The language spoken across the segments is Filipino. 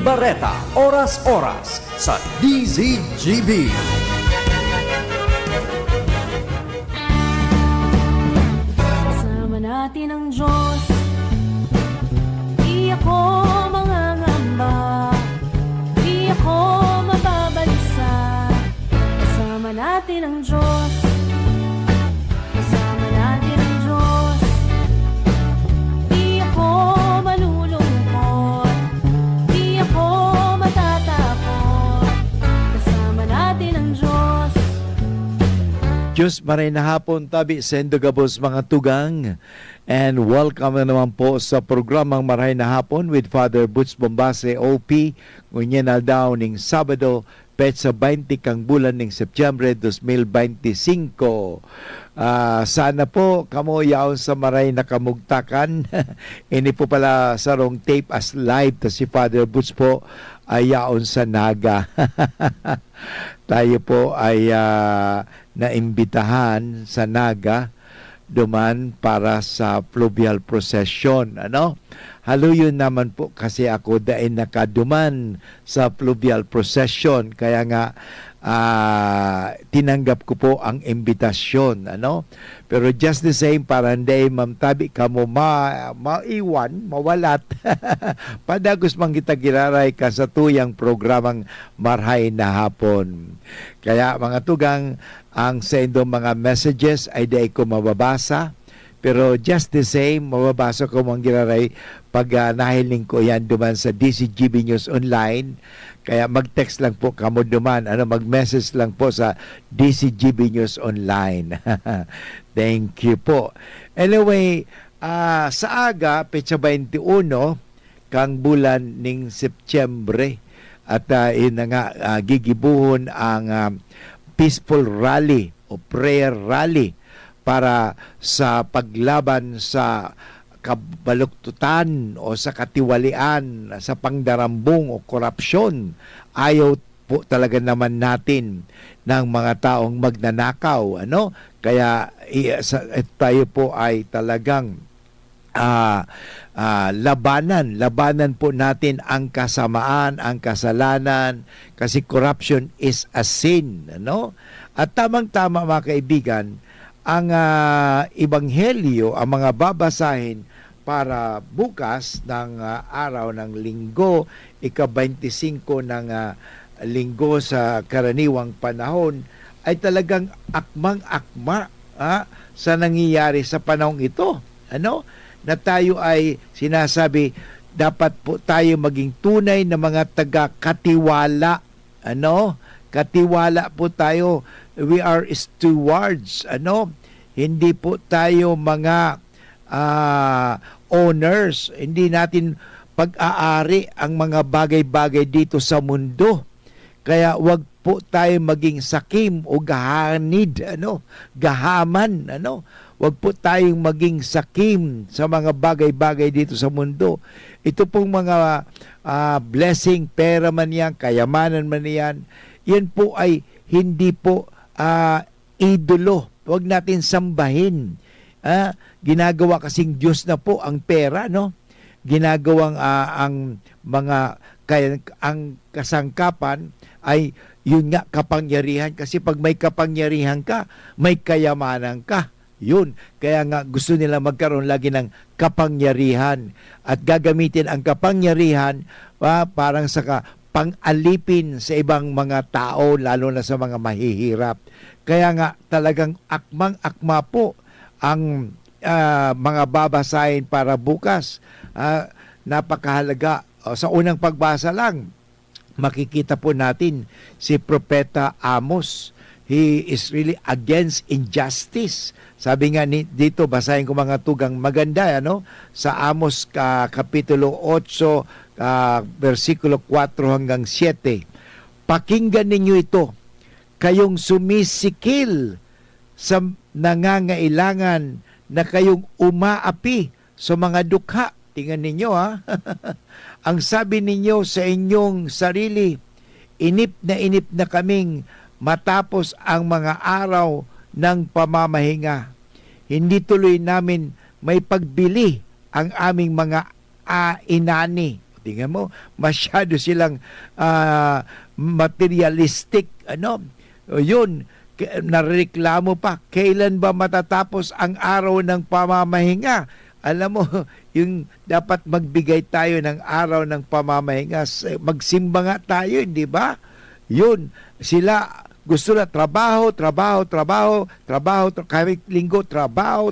Barreta, oras-oras sa DZGB. Kasama natin ang Diyos, di ako mangangamba, di ako mababalisa. Kasama natin ang Diyos, kasama natin ang Diyos, di ako malulungkot, di ako matatakot. Kasama natin ang Diyos. Diyos maray na hapon tabi sendo gabos mga tugang, and welcome na naman po sa programang Maray na Hapon with Father Butch Bombase OP ngunyan na daw ning Sabado petsa 20 kang bulan ning Setyembre 2025. Sana po kamo yaon sa maray na kamugtakan. Ini po pala sarong tape as live to si Father Butch po ay yaon sa Naga. Tayo po ay naimbitahan sa Naga duman para sa fluvial procession. Haluyon naman po kasi ako dahil nakaduman sa fluvial procession, kaya nga tinanggap ko po ang imbitasyon. Pero just the same, para hindi mamtabi ka mo maiwan, mawalat. Padagos mang kita giraray ka sa tuyang programang Maray na Hapon. Kaya mga tugang, ang sendo mga messages ay di ko mababasa. Pero just the same, mababasa ko mga giraray pag nahiling ko yan duman sa DCGB News Online. Kaya mag-text lang po kamo duman, mag-message lang po sa DCGB News Online. Thank you po. Anyway, sa aga, petsa 21, kang bulan ning Setyembre, at yun na nga, gigibuhon ang peaceful rally o prayer rally para sa paglaban sa kabaluktutan o sa katiwalian, sa pangdarambong o korupsyon. Ayaw po talaga naman natin ng mga taong magnanakaw. Kaya tayo po ay talagang labanan po natin ang kasamaan, ang kasalanan, kasi corruption is a sin. At tamang-tama mga kaibigan, ang ebanghelyo, ang mga babasahin para bukas ng araw ng linggo, ika-25 ng linggo sa karaniwang panahon, ay talagang akmang-akma sa nangyayari sa panahong ito. Na tayo ay sinasabi, dapat po tayo maging tunay na mga taga-katiwala. Katiwala po tayo. We are stewards. Hindi po tayo mga owners. Hindi natin pag-aari ang mga bagay-bagay dito sa mundo. Kaya wag po tayo maging sakim o gahanid, gahaman, Wag po tayong maging sakim sa mga bagay-bagay dito sa mundo. Ito pong mga blessing, pera man yan, kayamanan man yan, yan po ay hindi po idolo. Wag natin sambahin. Ginagawa kasing Diyos na po ang pera, Ginagawang ang mga ang kasangkapan ay yun nga, kapangyarihan. Kasi pag may kapangyarihan ka, may kayamanan ka. Yun. Kaya nga gusto nila magkaroon lagi ng kapangyarihan at gagamitin ang kapangyarihan parang sa pang-alipin sa ibang mga tao, lalo na sa mga mahihirap. Kaya nga talagang akmang-akma po ang mga babasahin para bukas. Napakahalaga. Sa unang pagbasa lang, makikita po natin si Propeta Amos. He is really against injustice. Sabi nga dito, basahin ko mga tugang maganda, sa Amos Kapitulo 8, versikulo 4 hanggang 7. Pakinggan ninyo ito, kayong sumisikil sa nangangailangan, na kayong umaapi sa mga dukha. Tingnan ninyo ang sabi ninyo sa inyong sarili, inip na kaming matapos ang mga araw ng pamamahinga. Hindi tuloy namin may pagbili ang aming mga inani. Tingnan mo, masyado silang materialistic. O yun, nareklamo pa, kailan ba matatapos ang araw ng pamamahinga? Alam mo, yung dapat magbigay tayo ng araw ng pamamahinga, magsimba nga tayo, hindi ba? Yun, sila gusto na trabaho, kahit linggo, trabaho.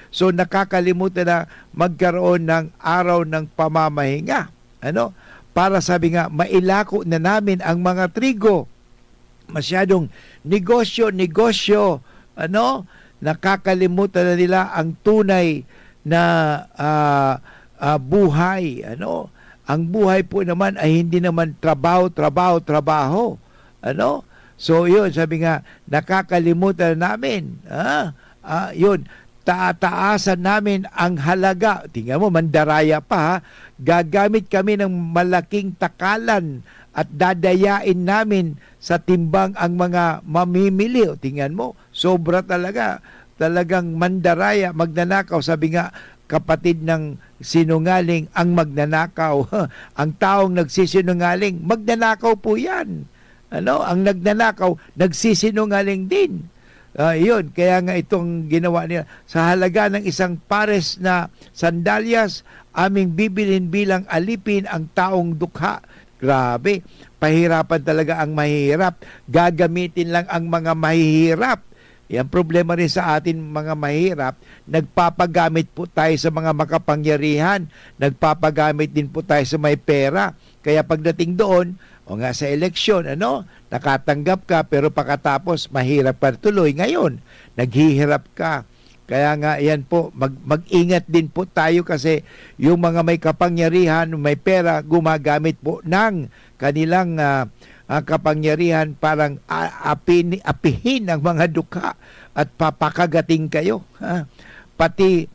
So nakakalimutan na magkaroon ng araw ng pamamahinga. Para sabi nga, mailako na namin ang mga trigo. Masyadong negosyo, nakakalimutan na nila ang tunay na buhay. Ang buhay po naman ay hindi naman trabaho. So yun, sabi nga, nakakalimutan namin. Yun, tataasan namin ang halaga. Tingnan mo, mandaraya pa ha. Gagamit kami ng malaking takalan at dadayain namin sa timbang ang mga mamimili. Tingnan mo, sobra talaga. Talagang mandaraya, magnanakaw. Sabi nga, kapatid ng sinungaling ang magnanakaw. Ang taong nagsisinungaling, magnanakaw po yan. Ang nagnanakaw, nagsisinungaling din. Yun, kaya nga itong ginawa niya. Sa halaga ng isang pares na sandalyas, aming bibilin bilang alipin ang taong dukha. Grabe, pahirapan talaga ang mahihirap. Gagamitin lang ang mga mahihirap. Yan problema rin sa atin mga mahirap. Nagpapagamit po tayo sa mga makapangyarihan. Nagpapagamit din po tayo sa may pera. Kaya pagdating doon, o nga sa eleksyon, nakatanggap ka pero pagkatapos mahirap pa tuloy. Ngayon, naghihirap ka. Kaya nga yan po, mag-ingat din po tayo kasi yung mga may kapangyarihan, may pera, gumagamit po ng kanilang kapangyarihan parang apihin ang mga dukha at papakagating kayo. Pati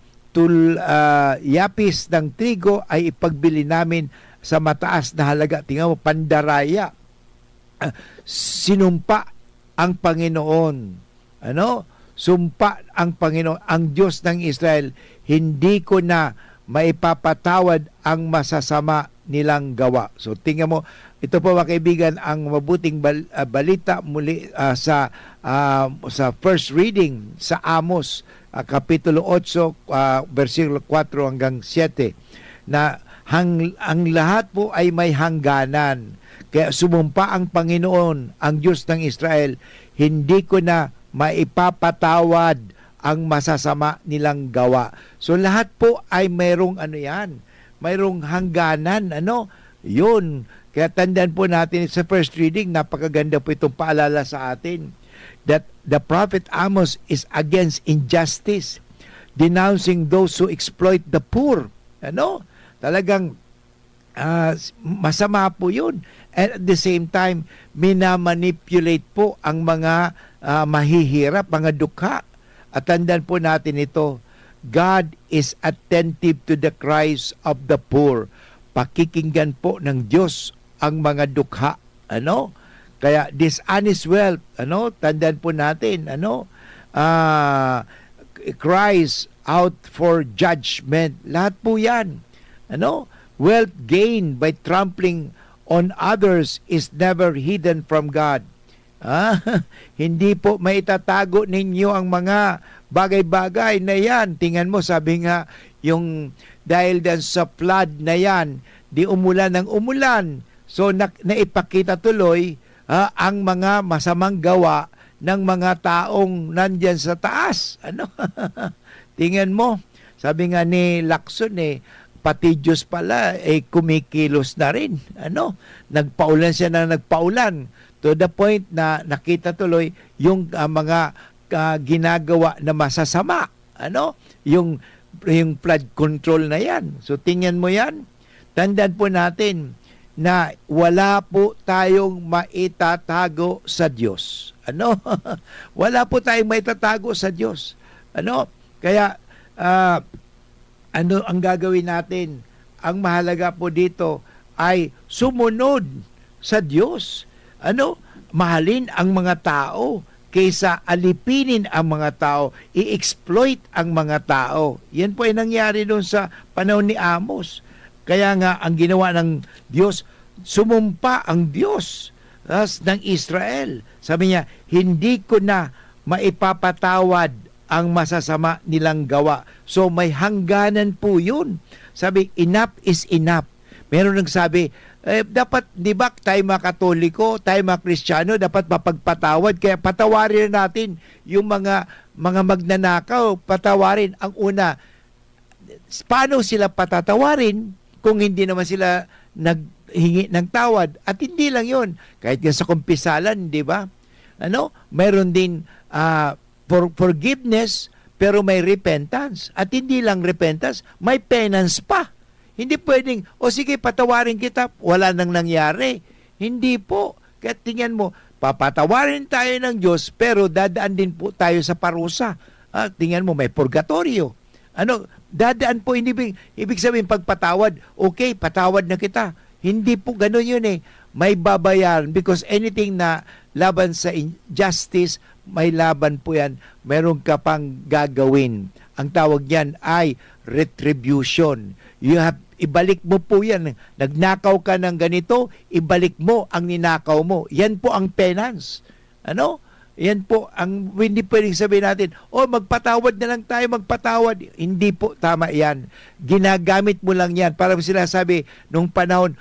yapis ng trigo ay ipagbili namin sa mataas na halaga. Tingnan mo, pandaraya. Sinumpa ang Panginoon. Sumpa ang Panginoon, ang Diyos ng Israel, hindi ko na maipapatawad ang masasama nilang gawa. So tingnan mo, ito po mga kaibigan, ang mabuting balita muli sa first reading sa Amos, Kapitulo 8, versikulo 4 hanggang 7, na ang lahat po ay may hangganan. Kaya sumumpa ang Panginoon, ang Diyos ng Israel, hindi ko na maipapatawad ang masasama nilang gawa. So lahat po ay mayroong mayroong hangganan. Yun. Kaya tandaan po natin sa first reading, napakaganda po itong paalala sa atin that the prophet Amos is against injustice, denouncing those who exploit the poor. Talagang masama po yun. And at the same time, minamanipulate po ang mga mahihirap, mga dukha. At tandaan po natin ito, God is attentive to the cries of the poor. Pakikinggan po ng Diyos ang mga dukha. Kaya dishonest wealth, tandaan po natin, cries out for judgment. Lahat po yan. Wealth gained by trampling on others is never hidden from God. Hindi po maitatago ninyo ang mga bagay-bagay na yan. Tingnan mo, sabi nga, yung dahil dan sa flood na yan, di umulan ng umulan. So, naipakita tuloy ang mga masamang gawa ng mga taong nandyan sa taas. Tingnan mo, sabi nga ni Lacson, pati Diyos pala kumikilos na rin. Nagpaulan siya na nagpaulan to the point na nakita tuloy yung mga ginagawa na masasama. Yung flood control na yan. So tingnan mo yan. Tandaan po natin na wala po tayong maitatago sa Diyos. Wala po tayong maitatago sa Diyos. Kaya ang gagawin natin? Ang mahalaga po dito ay sumunod sa Diyos. Mahalin ang mga tao kaysa alipinin ang mga tao, i-exploit ang mga tao. Yan po ay nangyari doon sa panahon ni Amos. Kaya nga, ang ginawa ng Diyos, sumumpa ang Diyos ng Israel. Sabi niya, hindi ko na maipapatawad ang masasama nilang gawa. So may hangganan po yun. Sabi, enough is enough. Meron nagsabi, dapat, di ba, tayo mga Katoliko, tayo mga Kristiyano, dapat mapagpatawad. Kaya patawarin natin yung mga magnanakaw, patawarin. Ang una, paano sila patatawarin kung hindi naman sila naghingi ng tawad? At hindi lang yun. Kahit nga sa kumpisalan, di ba? Mayroon din forgiveness, pero may repentance. At hindi lang repentance, may penance pa. Hindi pwedeng, sige, patawarin kita, wala nang nangyari. Hindi po. Kaya tingnan mo, papatawarin tayo ng Diyos, pero dadaan din po tayo sa parusa. Tingnan mo, may purgatorio. Dadaan po, ibig sabihin, pagpatawad, okay, patawad na kita. Hindi po ganun yun eh. May babayaran because anything na laban sa injustice, may laban po yan. Meron ka pang gagawin. Ang tawag yan ay retribution. Ibalik mo po yan. Nagnakaw ka ng ganito, ibalik mo ang ninakaw mo. Yan po ang penance. Yan po ang hindi pwedeng sabihin natin, magpatawad na lang tayo, magpatawad. Hindi po tama yan. Ginagamit mo lang yan. Parang sila sabi nung panahon,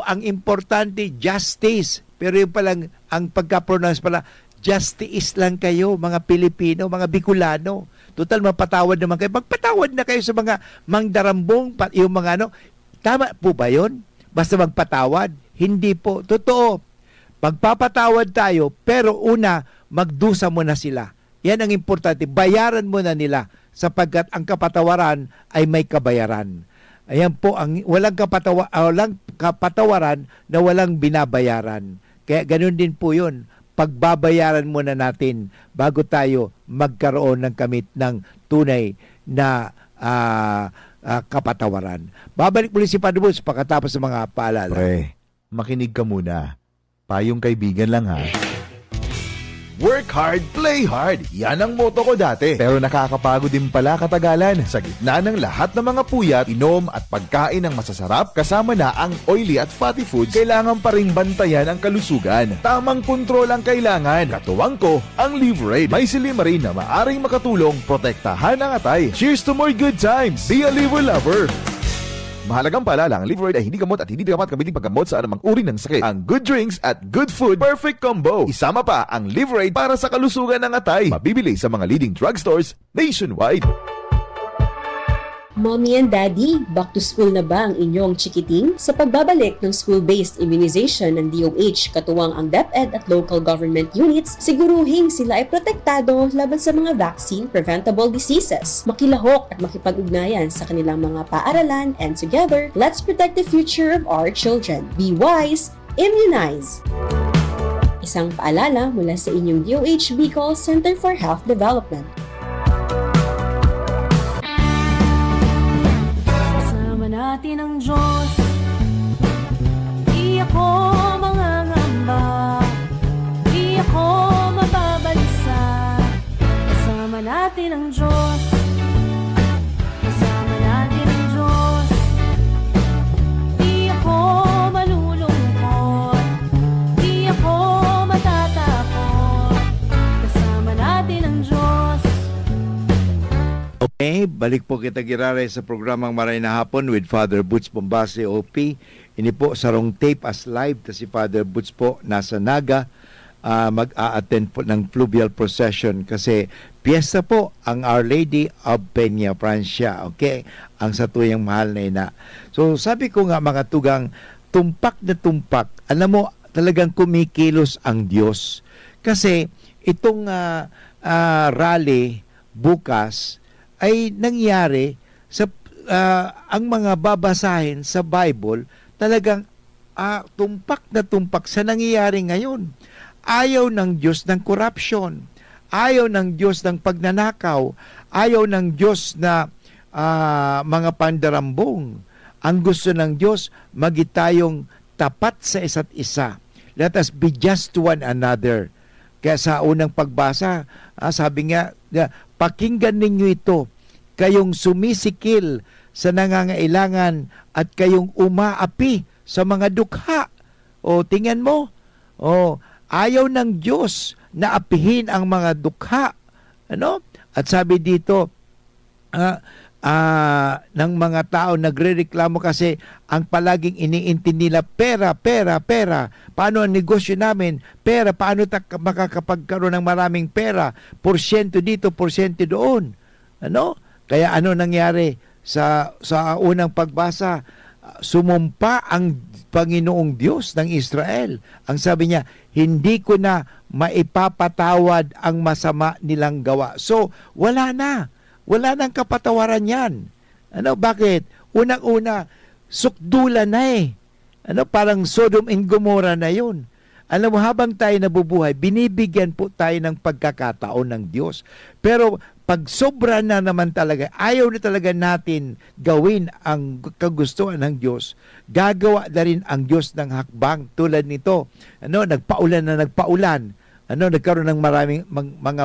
ang importante, justice. Pero yung palang, ang pagka-pronounce pala, justice lang kayo, mga Pilipino, mga Bicolano. Total, mapatawad naman kayo. Magpatawad na kayo sa mga mangdarambong, yung mga Tama po ba yun? Basta magpatawad? Hindi po. Totoo. Pagpapatawad tayo, pero una, magdusa mo na sila. Yan ang importante. Bayaran mo na nila sapagkat ang kapatawaran ay may kabayaran. Ayan po, walang kapatawaran na walang binabayaran. Kaya ganun din po yun. Pagbabayaran muna natin bago tayo magkaroon ng kamit ng tunay na kapatawaran. Babalik muli si Padre Butch pagkatapos ng mga paalala. Pre, makinig ka muna. Payong kaibigan lang ha. Work hard, play hard. Yan ang motto ko dati. Pero nakakapagod din pala katagalan. Sa gitna ng lahat ng mga puyat, inom at pagkain ng masasarap, kasama na ang oily at fatty foods, kailangan pa ring bantayan ang kalusugan. Tamang kontrol ang kailangan. Katuwang ko, ang Liverade. May silimarin na maaring makatulong protektahan ang atay. Cheers to more good times. Be a liver lover. Mahalagang paalala, ang Liverade ay hindi gamot at hindi dapat gamitin paggamot sa anumang uri ng sakit. Ang good drinks at good food, perfect combo. Isama pa ang Liverade para sa kalusugan ng atay. Mabibili sa mga leading drugstores nationwide. Mommy and Daddy, back to school na ba ang inyong chikiting? Sa pagbabalik ng school-based immunization ng DOH, katuwang ang DepEd at local government units, siguruhing sila ay protektado laban sa mga vaccine-preventable diseases. Makilahok at makipag-ugnayan sa kanilang mga paaralan, and together, let's protect the future of our children. Be wise, immunize! Isang paalala mula sa inyong DOH Bicol Center for Health Development. Natin ang Diyos, di ako mangangamba, di ako mababalisa. Kasama natin ang Diyos, kasama natin ang Diyos. Di ako malulungkot, di ako matatakot. Kasama natin ang Diyos. Okay, balik po kita girare sa programang Maray na Hapon with Father Butch Bombase, OP. Ini po sarong tape as live. Si Father Butch po nasa Naga, mag-a-attend po ng fluvial procession kasi piyesta po ang Our Lady of Peña Francia. Okay, ang satuyang mahal na ina. So sabi ko nga mga tugang, tumpak na tumpak. Alam mo, talagang kumikilos ang Diyos. Kasi itong rally bukas ay nangyari sa ang mga babasahin sa Bible talagang tumpak na tumpak sa nangyayari ngayon. Ayaw ng Diyos ng corruption. Ayaw ng Diyos ng pagnanakaw. Ayaw ng Diyos na mga pandarambong. Ang gusto ng Diyos, magitayong tapat sa isa't isa. Let us be just to one another. Kaya sa unang pagbasa, sabi nga, pakinggan ninyo ito, kayong sumisikil sa nangangailangan at kayong umaapi sa mga dukha. O tingnan mo, ayaw ng Diyos na apihin ang mga dukha. Ano? At sabi dito, ng mga tao nagrereklamo kasi ang palaging iniintindi nila pera. Paano ang negosyo namin? Pera, paano makakapagkaroon ng maraming pera? Porsyento dito, porsyento doon. Ano? Kaya ano nangyari sa unang pagbasa? Sumumpa ang Panginoong Diyos ng Israel. Ang sabi niya, hindi ko na maipapatawad ang masama nilang gawa. So, wala na. Wala nang kapatawaran yan. Ano, bakit? Unang-una, sukdulan na eh. Ano, parang Sodom and Gomorrah na yun. Alam mo, habang tayo nabubuhay, binibigyan po tayo ng pagkakataon ng Diyos. Pero pag sobra na naman talaga, ayaw na talaga natin gawin ang kagustuhan ng Diyos, gagawa na rin ang Diyos ng hakbang tulad nito. Ano, nagpaulan na nagpaulan. Ano, nagkaroon ng maraming mga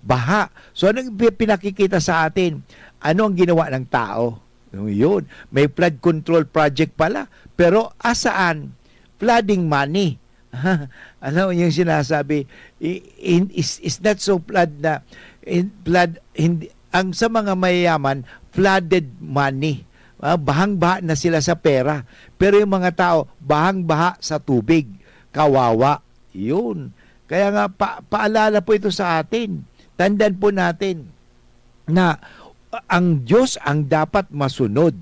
baha. So, anong pinakikita sa atin? Ano ang ginawa ng tao? Yun, may flood control project pala. Pero asaan? Flooding money. Ano yung sinasabi? Is not so flood na hindi, ang sa mga mayayaman, flooded money. Bahang-baha na sila sa pera. Pero yung mga tao, bahang-baha sa tubig. Kawawa. Yun. Kaya nga, paalala po ito sa atin. Tandaan po natin na ang Diyos ang dapat masunod.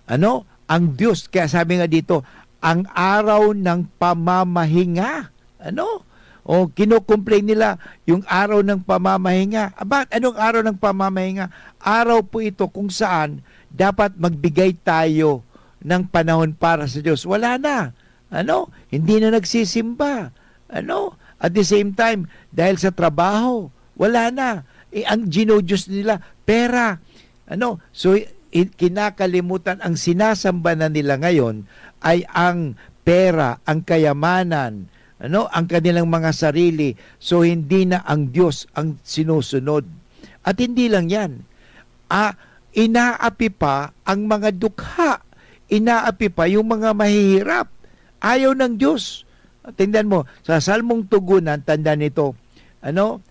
Ano? Ang Diyos, kaya sabi nga dito, ang araw ng pamamahinga. Ano? O kino-complain nila yung araw ng pamamahinga. Bakit? Anong araw ng pamamahinga? Araw po ito kung saan dapat magbigay tayo ng panahon para sa Diyos. Wala na. Ano? Hindi na nagsisimba. Ano? At the same time, dahil sa trabaho, wala na. Ang ginodiyos nila, pera. Ano? So, kinakalimutan, ang sinasamba na nila ngayon ay ang pera, ang kayamanan, ano, ang kanilang mga sarili. So, hindi na ang Diyos ang sinusunod. At hindi lang yan. Inaapi pa ang mga dukha. Inaapi pa yung mga mahihirap. Ayaw ng Diyos. Tingnan mo, sa Salmong Tugunan, tandaan nito, ano,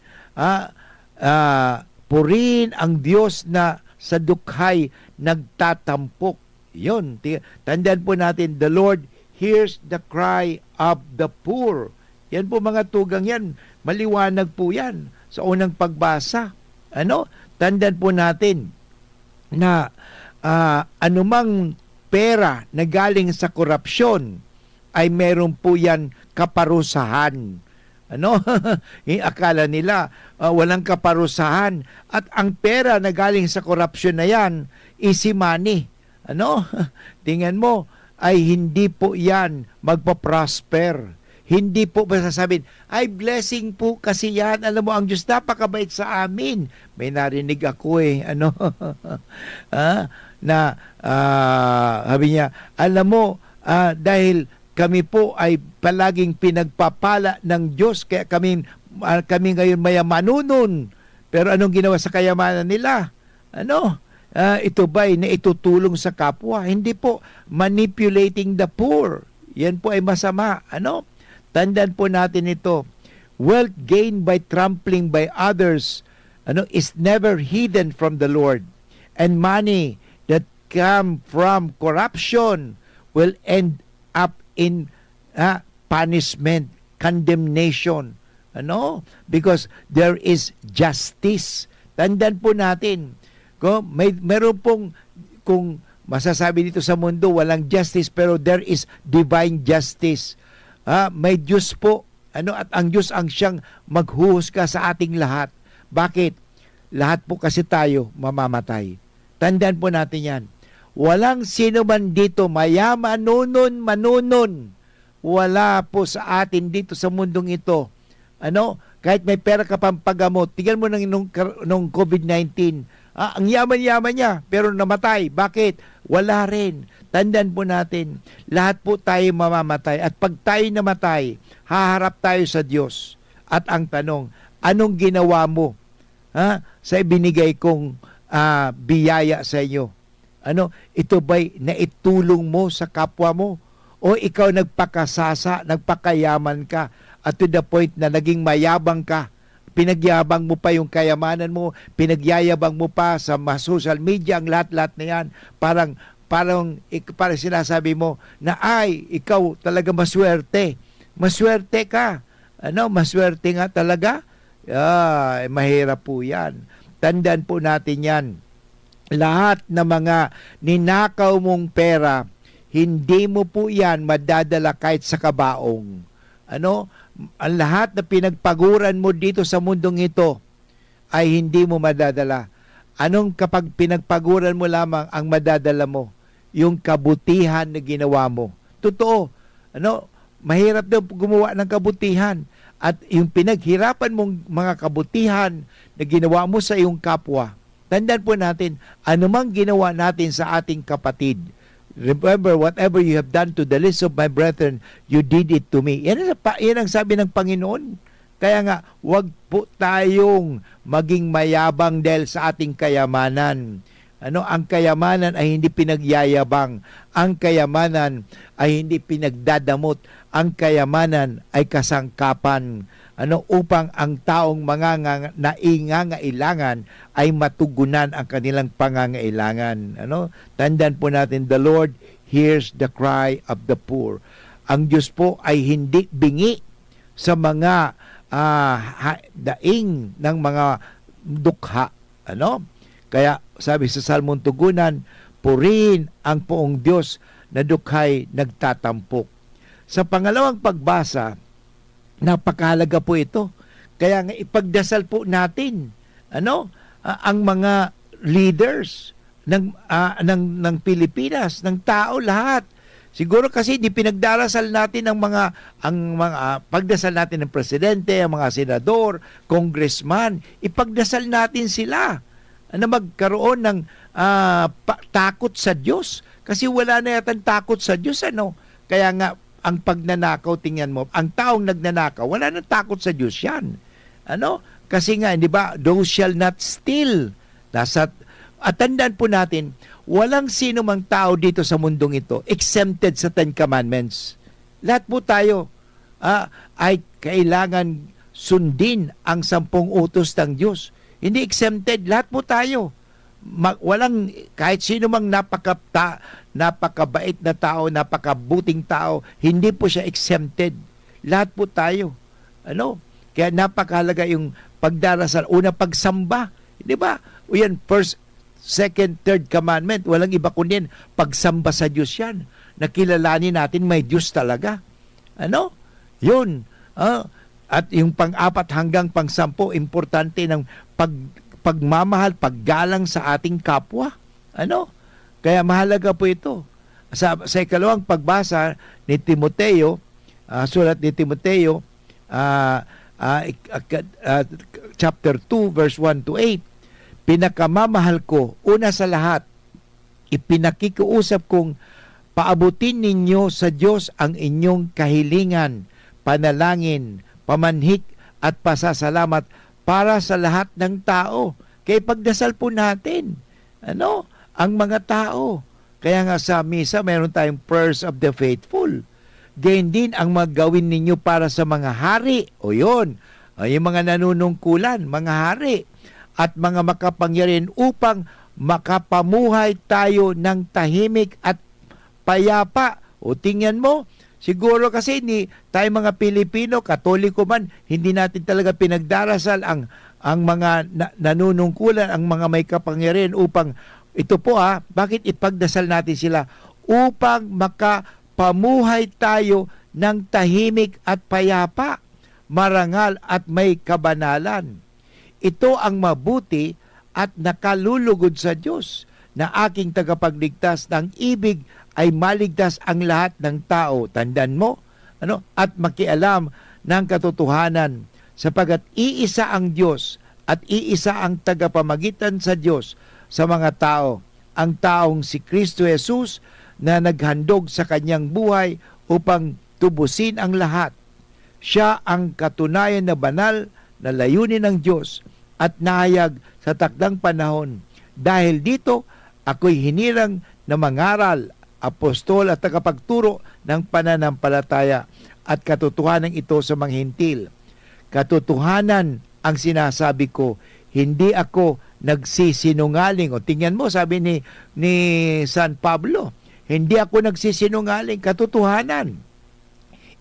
purihin ang Diyos na sa dukhay nagtatampok. Yun, tandaan po natin, the Lord hears the cry of the poor. Yan po mga tugang yan, maliwanag po yan sa unang pagbasa. Ano, tandaan po natin na anumang pera na galing sa korupsyon ay meron po yan kaparusahan. Ano? Akala nila walang kaparusahan. At ang pera na galing sa korupsyon na yan, easy money. Ano? Tingnan mo, ay hindi po yan magpa-prosper. Hindi po masasabihin, ay blessing po kasi yan. Alam mo, ang Diyos napakabait sa amin. May narinig ako ano? Sabi niya, alam mo, dahil kami po ay palaging pinagpapala ng Diyos, kaya kami ngayon mayamanunon. Pero anong ginawa sa kayamanan nila? Ano? Ito ba'y naitutulong sa kapwa? Hindi po. Manipulating the poor. Yan po ay masama. Ano? Tandaan po natin ito. Wealth gained by trampling by others, is never hidden from the Lord. And money that come from corruption will end up in punishment, condemnation. Because there is justice. Tandaan po natin, meron pong, kung masasabi dito sa mundo, walang justice, pero there is divine justice. May Diyos po, at ang Diyos ang siyang maghuhusga sa ating lahat. Bakit? Lahat po kasi tayo mamamatay. Tandaan po natin yan. Walang sino man dito mayaman, manunon. Wala po sa atin dito sa mundong ito. Kahit may pera ka pang paggamot. Tingnan mo nung COVID-19. Ang yaman-yaman niya, pero namatay. Bakit? Wala rin. Tandaan po natin, lahat po tayo mamamatay. At pag tayo namatay, haharap tayo sa Diyos. At ang tanong, anong ginawa mo sa ibinigay kong biyaya sa inyo? Ito ba'y naitulong mo sa kapwa mo? O ikaw nagpakasasa, nagpakayaman ka, at to the point na naging mayabang ka, pinagyabang mo pa yung kayamanan mo, pinagyayabang mo pa sa social media, ang lahat-lahat na yan, parang sinasabi mo na ikaw talaga maswerte. Maswerte ka. Maswerte nga talaga. Mahirap po yan. Tandaan po natin yan. Lahat ng mga ninakaw mong pera, hindi mo po yan madadala kahit sa kabaong. Ang lahat na pinagpaguran mo dito sa mundong ito ay hindi mo madadala. Kapag pinagpaguran mo lamang ang madadala mo? Yung kabutihan na ginawa mo. Totoo. Mahirap daw gumawa ng kabutihan. At yung pinaghirapan mong mga kabutihan na ginawa mo sa iyong kapwa, tandaan po natin, anumang ginawa natin sa ating kapatid, remember, whatever you have done to the least of my brethren, you did it to me. Yan ang sabi ng Panginoon. Kaya nga, wag po tayong maging mayabang dahil sa ating kayamanan. Ang kayamanan ay hindi pinagyayabang. Ang kayamanan ay hindi pinagdadamot. Ang kayamanan ay kasangkapan. Upang ang taong mga naingangailangan ay matugunan ang kanilang pangangailangan. Tandaan po natin, the Lord hears the cry of the poor. Ang Diyos po ay hindi bingi sa mga daing ng mga dukha. Kaya sabi sa Salmon Tugunan, purihin ang poong Diyos na dukhay nagtatampok. Sa pangalawang pagbasa, napakahalaga po ito. Kaya nga ipagdasal po natin ang mga leaders ng Pilipinas, ng tao lahat. Siguro kasi di pinagdarasal natin ang mga pagdasal natin ng presidente, ang mga senador, congressman, ipagdasal natin sila na magkaroon ng takot sa Diyos. Kasi wala na yatang takot sa Diyos. Kaya nga ang pagnanakaw, tingnan mo, ang taong nagnanakaw, wala nang takot sa Diyos yan. Kasi nga, di ba, those shall not steal. At tandaan po natin, walang sino mang tao dito sa mundong ito exempted sa Ten Commandments. Lahat po tayo ay kailangan sundin ang 10 utos ng Diyos. Hindi exempted, lahat po tayo. Walang kahit sino mang napakabait na tao, napakabuting tao, hindi po siya exempted. Lahat po tayo. Kaya napakahalaga yung pagdarasal, una pagsamba, di ba? O yan, first, second, third commandment, walang iba kundi pagsamba sa Diyos yan. Nakilalanin natin may Diyos talaga. Yun. At yung pang-4 hanggang pang-10, importante ng pagmamahal, paggalang sa ating kapwa. Kaya mahalaga po ito. Sa ikalawang pagbasa ni Timoteo, sulat ni Timoteo, chapter 2, verse 1 to 8, pinakamamahal ko, una sa lahat, ipinakikiusap kong paabutin ninyo sa Diyos ang inyong kahilingan, panalangin, pamanhik at pasasalamat para sa lahat ng tao. Kaya pagdasal po natin, ang mga tao. Kaya nga sa misa, mayroon tayong prayers of the faithful. Gayun din ang magawin ninyo para sa mga hari. O yun, yung mga nanunungkulan, mga hari, at mga makapangyarihan upang makapamuhay tayo ng tahimik at payapa. O tingnan mo, siguro kasi tayo mga Pilipino, Katoliko man, hindi natin talaga pinagdarasal ang mga nanunungkulan, ang mga may kapangyarihan upang, ito po bakit ipagdasal natin sila? Upang makapamuhay tayo ng tahimik at payapa, marangal at may kabanalan. Ito ang mabuti at nakalulugod sa Diyos na aking tagapagligtas ng ibig ay maligtas ang lahat ng tao. Tandaan mo, at makialam ng katotohanan, sapagat iisa ang Diyos at iisa ang tagapamagitan sa Diyos sa mga tao, ang taong si Kristo Jesus na naghandog sa kanyang buhay upang tubusin ang lahat. Siya ang katunayan na banal na layunin ng Diyos at nahayag sa takdang panahon. Dahil dito Ako'y hinirang na mangaral, apostol at tagapagturo ng pananampalataya at katotohanan ito sa mga hintil. Katotohanan ang sinasabi ko, hindi ako nagsisinungaling. O tingnan mo, sabi ni San Pablo, hindi ako nagsisinungaling, katotohanan.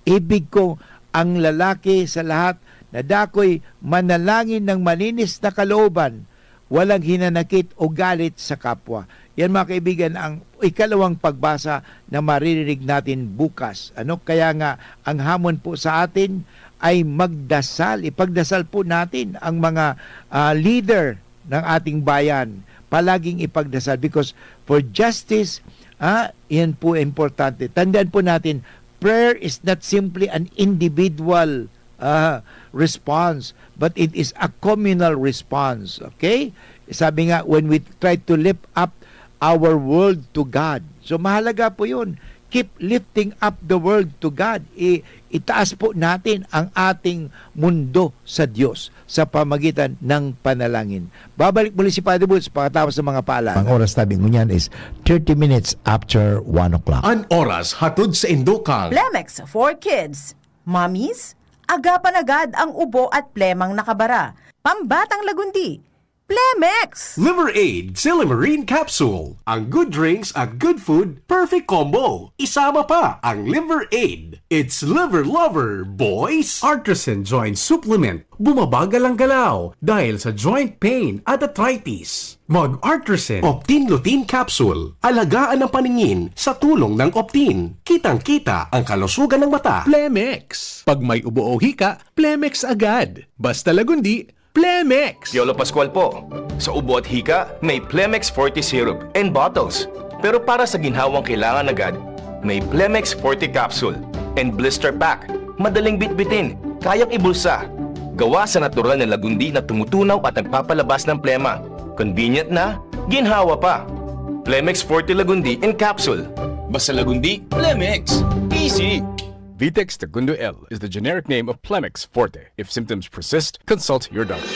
Ibig ko ang lalaki sa lahat na dakoy manalangin ng malinis na kalooban, walang hinanakit o galit sa kapwa. Yan mga kaibigan ang ikalawang pagbasa na maririnig natin bukas. Kaya nga ang hamon po sa atin ay magdasal. Ipagdasal po natin ang mga leader ng ating bayan. Palaging ipagdasal because for justice, yan po importante. Tandaan po natin, prayer is not simply an individual response, but it is a communal response. Okay? Sabi nga, when we try to lift up our world to God. So mahalaga po yun. Keep lifting up the world to God. Itaas po natin ang ating mundo sa Diyos sa pamagitan ng panalangin. Babalik muli si Padre Boots pagkatapos ng mga paalala. Ang oras tabi mo niyan is 30 minutes after 1 o'clock. An oras hatod sa Indokang. Plemex for Kids. Mommies, agapan agad ang ubo at plemang nakabara. Pambatang lagundi. Plemex! Liver Aid Silimarine Capsule. Ang good drinks at good food, perfect combo. Isama pa ang Liver Aid. It's liver lover, boys! Artisan Joint Supplement. Bumabagal ang galaw dahil sa joint pain at arthritis. Mag-Artisan Optin Lutein Capsule. Alagaan ang paningin sa tulong ng Optin. Kitang-kita ang kalusugan ng mata. Plemex. Pag may ubo o hika, Plemex agad. Basta lagundi, Plemex! Yolo Pascual po. Sa ubo at hika, may Plemex Forte Syrup and bottles. Pero para sa ginhawang kailangan agad, may Plemex Forte Capsule and Blister Pack. Madaling bitbitin, kayang ibulsa. Gawa sa natural na lagundi na tumutunaw at nagpapalabas ng plema. Convenient na, ginhawa pa. Plemex Forte Lagundi in Capsule. Basta lagundi, Plemex. Easy! Vitex Segundo L is the generic name of Plemex Forte. If symptoms persist, consult your doctor.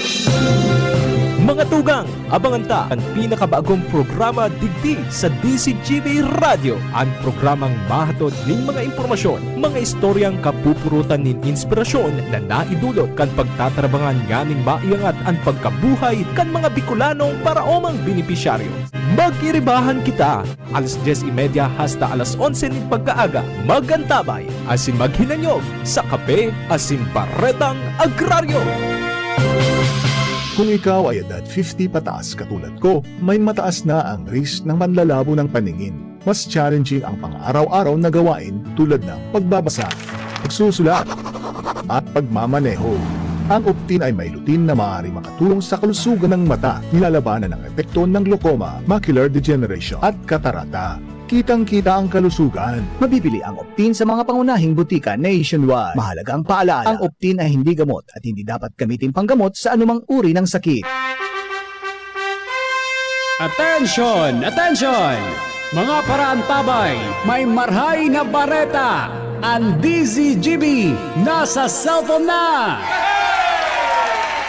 Mga tugang, abangan ta ang pinakabagong programa digdi sa DCGB Radio. Ang programang mahatod ning mga impormasyon, mga istoryang kapupurutan nin inspirasyon na naidulot kan pagtatrabangan nganing maiangat ang pagkabuhay kan mga Bicolanong paraomang benepisyaryo. Magkiribahan kita, alas 10:30 hasta alas 11 ning pagkaaga, magantabay, asin maghinanyog sa kape, asin baretang agraryo. Kung ikaw ay edad 50 pataas katulad ko, may mataas na ang risk ng manlalabo ng paningin. Mas challenging ang pang-araw-araw na gawain tulad ng pagbabasa, pagsusulat, at pagmamaneho. Ang Optin ay may lutein na maaaring makatulong sa kalusugan ng mata, nilalabanan ng epekto ng glaucoma, macular degeneration at katarata. Kitang-kita ang kalusugan. Mabibili ang Optin sa mga pangunahing butika nationwide. Mahalagang paalala, ang Optin ay hindi gamot at hindi dapat gamitin panggamot sa anumang uri ng sakit. Attention! Attention! Mga paraantabay, may marhay na bareta! Ang DZGB nasa cellphone na!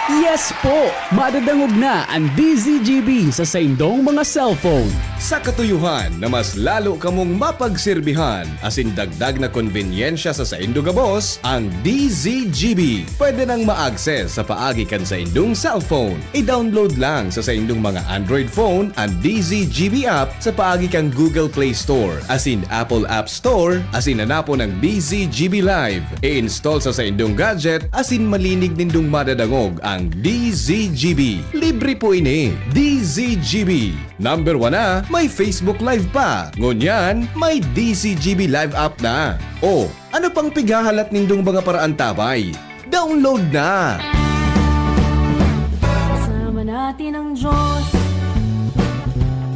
Yes po! Madadangog na ang DZGB sa saindong mga cellphone. Sa katuyuhan na mas lalo kamong mapagsilbihan asin dagdag na konvenyensya sa saindo gabos, ang DZGB pwede nang ma-access sa paagi kan sa indong cellphone. I-download lang sa saindong mga Android phone ang DZGB app sa paagi kang Google Play Store asin Apple App Store asin hanapo ng DZGB Live. I-install sa saindong gadget asin malinig nindong madadangog ang DZGB. Libre po ini. DZGB. Number 1 na, may Facebook Live pa. Ngunyan, may DZGB Live app na. O, ano pang pighahalat nindong mga paraan tabay? Download na! Kasama natin ang Diyos.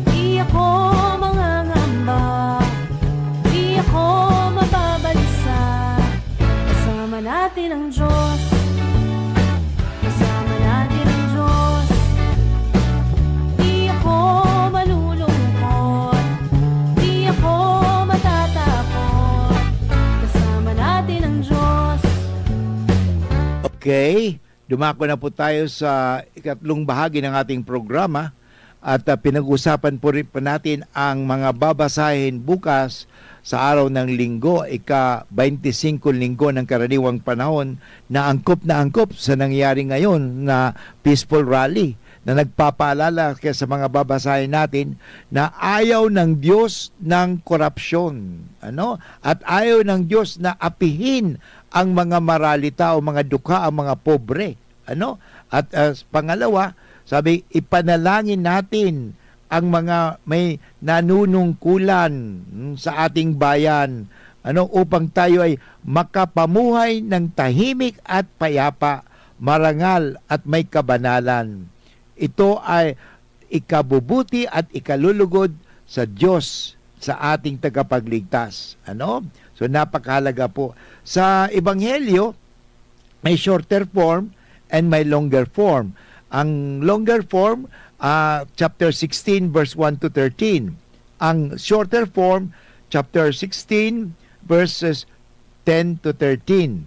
Di ako mangangamba. Di ako mababalisa. Kasama natin ang Diyos. Kasama natin ang Diyos. Di ako malulungkot. Di ako matatakot. Kasama natin ang Diyos. Okay, dumako na po tayo sa ikatlong bahagi ng ating programa. At pinag-usapan po rin po natin ang mga babasahin bukas sa araw ng linggo, ika-25 linggo ng karaniwang panahon, na angkop sa nangyari ngayon na peaceful rally, na nagpapaalala kaya sa mga babasahin natin na ayaw ng Diyos ng korupsyon, at ayaw ng Diyos na apihin ang mga maralita o mga dukha, ang mga pobre, at pangalawa, sabi, ipanalangin natin ang mga may nanunungkulan sa ating bayan, upang tayo ay makapamuhay ng tahimik at payapa, marangal at may kabanalan. Ito ay ikabubuti at ikalulugod sa Diyos, sa ating tagapagligtas. So napakahalaga po. Sa Ebanghelyo, may shorter form and may longer form. Ang longer form, chapter 16 verse 1 to 13. Ang shorter form, chapter 16 verses 10 to 13.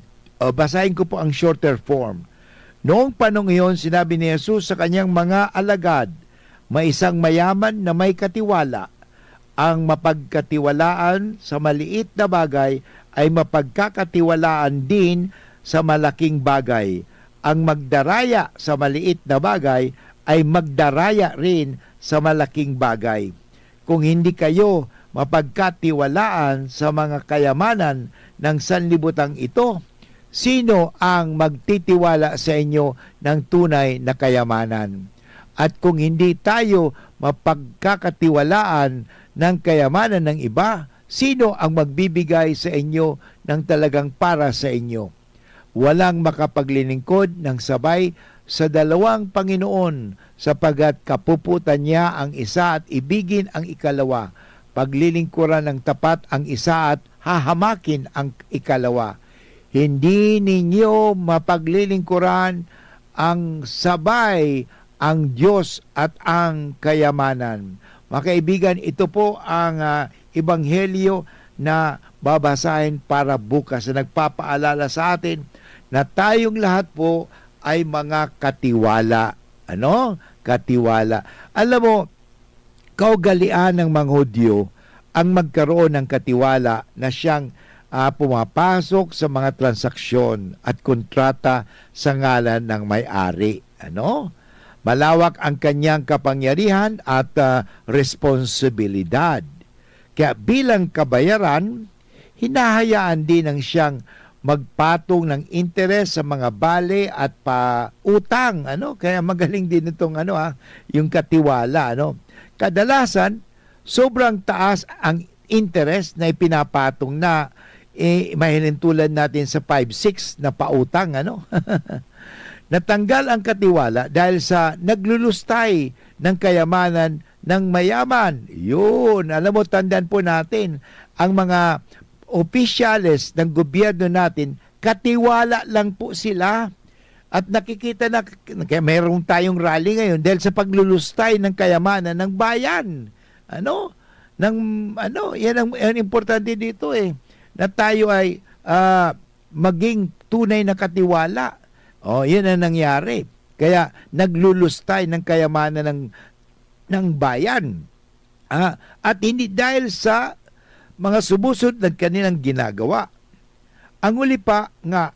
Basahin ko po ang shorter form. Noong panong iyon, sinabi ni Jesus sa kanyang mga alagad, may isang mayaman na may katiwala. Ang mapagkatiwalaan sa maliit na bagay ay mapagkakatiwalaan din sa malaking bagay. Ang magdaraya sa maliit na bagay ay magdaraya rin sa malaking bagay. Kung hindi kayo mapagkatiwalaan sa mga kayamanan ng sanlibutan ito, sino ang magtitiwala sa inyo ng tunay na kayamanan? At kung hindi tayo mapagkakatiwalaan ng kayamanan ng iba, sino ang magbibigay sa inyo ng talagang para sa inyo? Walang makapaglilingkod ng sabay sa dalawang Panginoon, sapagat kapuputan niya ang isa at ibigin ang ikalawa, paglilingkuran ng tapat ang isa at hahamakin ang ikalawa. Hindi ninyo mapaglilingkuran ang sabay ang Diyos at ang kayamanan. Mga kaibigan, ito po ang ebanghelyo na babasahin para bukas, na nagpapaalala sa atin na tayong lahat po ay mga katiwala. Katiwala. Alam mo, kaugalian ng mga Hudyo ang magkaroon ng katiwala na siyang pumapasok sa mga transaksyon at kontrata sa ngalan ng may-ari. Malawak ang kanyang kapangyarihan at responsibilidad. Kaya bilang kabayaran, hinahayaan din ng siyang magpatong ng interes sa mga bale at pautang. Kaya magaling din itong yung katiwala. Kadalasan, sobrang taas ang interest na ipinapatong na mahilin tulad natin sa 5-6 na pautang. Natanggal ang katiwala dahil sa naglulustay ng kayamanan ng mayaman. Yun, alam mo, tandaan po natin, ang mga opisyales ng gobyerno natin, katiwala lang po sila. At nakikita na, kaya mayroon tayong rally ngayon dahil sa paglulustay ng kayamanan ng bayan. Yan ang importante dito na tayo ay maging tunay na katiwala. Yan ang nangyari. Kaya naglulustay ng kayamanan ng bayan. At hindi dahil sa mga sumusod ng kanilang ginagawa. Ang uli pa nga,